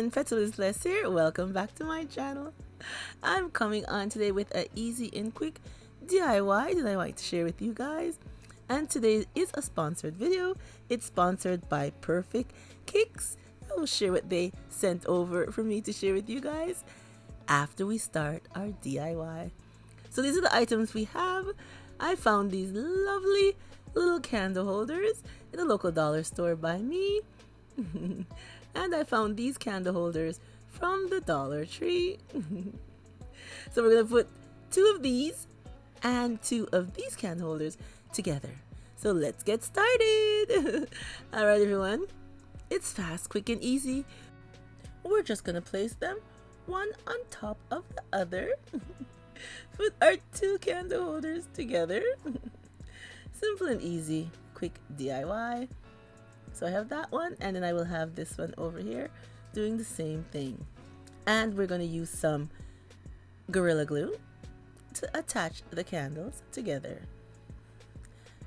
everyone, Petalisbless here. Welcome back to my channel. I'm coming on today with an easy and quick DIY that I like to share with you guys. And today is a sponsored video. It's sponsored by Perfectkickz. I will share what they sent over for me to share with you guys after we start our DIY. So these are the items we have. I found these lovely little candle holders in a local dollar store by me. And I found these candle holders from the Dollar Tree. So we're going to put 2 of these and 2 of these candle holders together. So let's get started. Alright everyone, it's fast, quick and easy. We're just going to place them one on top of the other. Put our 2 candle holders together. Simple and easy, quick DIY. So I have that one, and then I will have this one over here doing the same thing. And we're going to use some Gorilla Glue to attach the candles together.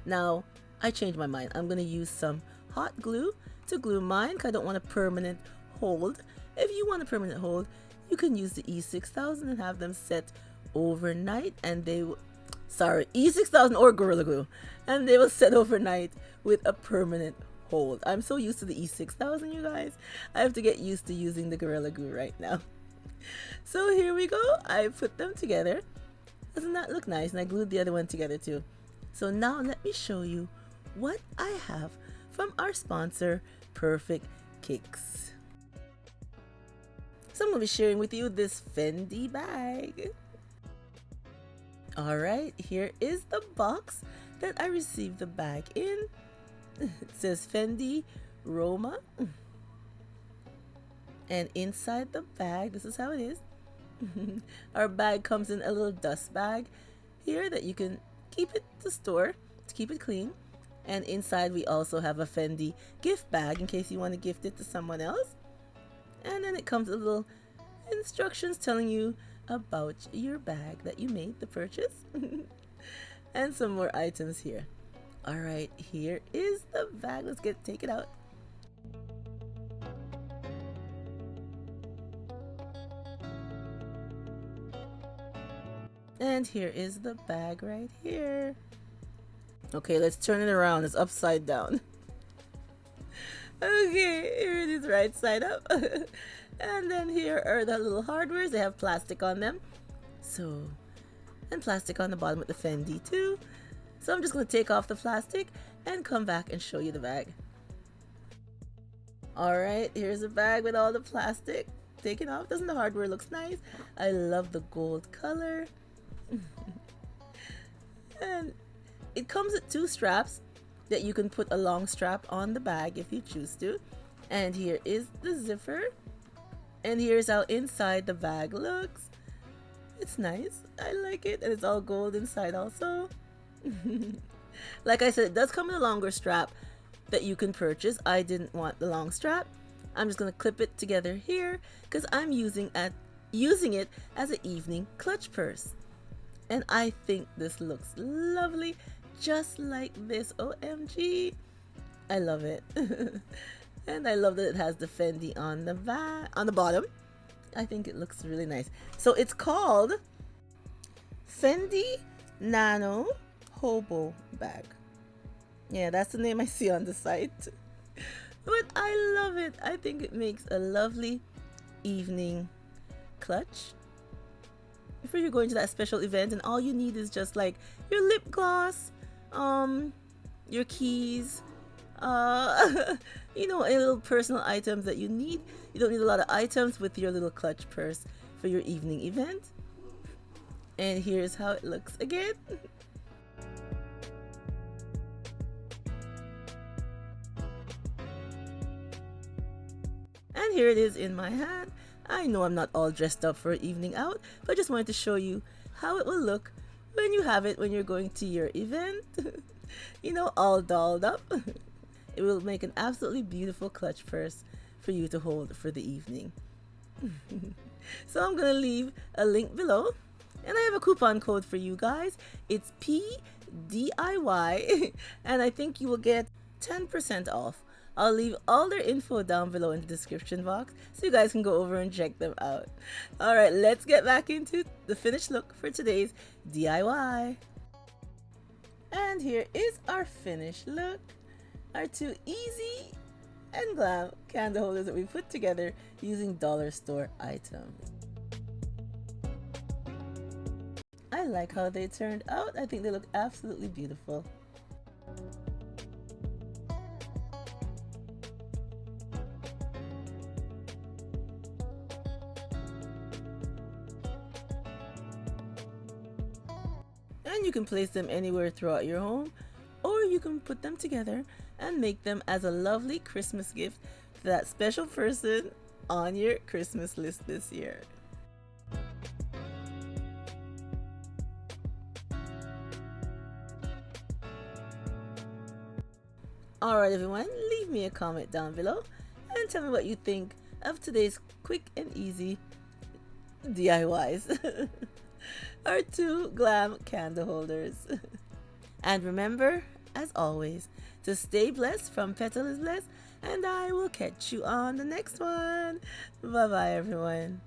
Now, I changed my mind. I'm going to use some hot glue to glue mine because I don't want a permanent hold. If you want a permanent hold, you can use the E6000 and have them set overnight, and they will, E6000 or Gorilla Glue, and they will set overnight with a permanent hold. I'm so used to the E6000, you guys. I have to get used to using the Gorilla Glue right now. So here we go. I put them together. Doesn't that look nice? And I glued the other one together too. So now let me show you what I have from our sponsor, Perfectkickz. So I'm going to be sharing with you this Fendi bag. Alright, here is the box that I received the bag in. It says Fendi Roma. And inside the bag, this is how it is. Our bag comes in a little dust bag here that you can keep it to store, to keep it clean. And inside we also have a Fendi gift bag in case you want to gift it to someone else. And then it comes with little instructions telling you about your bag that you made the purchase. And some more items here. Alright, here is the bag. Let's take it out. And here is the bag right here. Okay, let's turn it around. It's upside down. Okay, here it is right side up. And then here are the little hardwares. They have plastic on them. So, and plastic on the bottom with the Fendi too. So I'm just going to take off the plastic and come back and show you the bag. Alright, here's the bag with all the plastic taken off. Doesn't the hardware looks nice? I love the gold color. And it comes with 2 straps that you can put a long strap on the bag if you choose to. And here is the zipper. And here's how inside the bag looks. It's nice. I like it. And it's all gold inside also. Like I said, it does come with a longer strap that you can purchase. I didn't want the long strap. I'm just going to clip it together here because I'm using it as an evening clutch purse. And I think this looks lovely, just like this. OMG. I love it. And I love that it has the Fendi on the bottom. I think it looks really nice. So it's called Fendi Nano Hobo Bag. Yeah, that's the name I see on the site. But I love it. I think it makes a lovely evening clutch. If you're going to that special event and all you need is just like your lip gloss, your keys, you know, a little personal items that you need. You don't need a lot of items with your little clutch purse for your evening event. And here's how it looks again. And here it is in my hand. I know I'm not all dressed up for an evening out, but I just wanted to show you how it will look when you have it when you're going to your event. You know, all dolled up. It will make an absolutely beautiful clutch purse for you to hold for the evening. So I'm going to leave a link below. And I have a coupon code for you guys. It's PDIY. And I think you will get 10% off I'll leave all their info down below in the description box so you guys can go over and check them out. Alright, let's get back into the finished look for today's DIY. And here is our finished look. Our two easy and glam candle holders that we put together using dollar store items. I like how they turned out. I think they look absolutely beautiful. And you can place them anywhere throughout your home, or you can put them together and make them as a lovely Christmas gift for that special person on your Christmas list this year. Alright everyone, leave me a comment down below and tell me what you think of today's quick and easy DIYs. Our two glam candle holders. And remember, as always, to stay blessed from Petalisbless, and I will catch you on the next one. Bye bye everyone.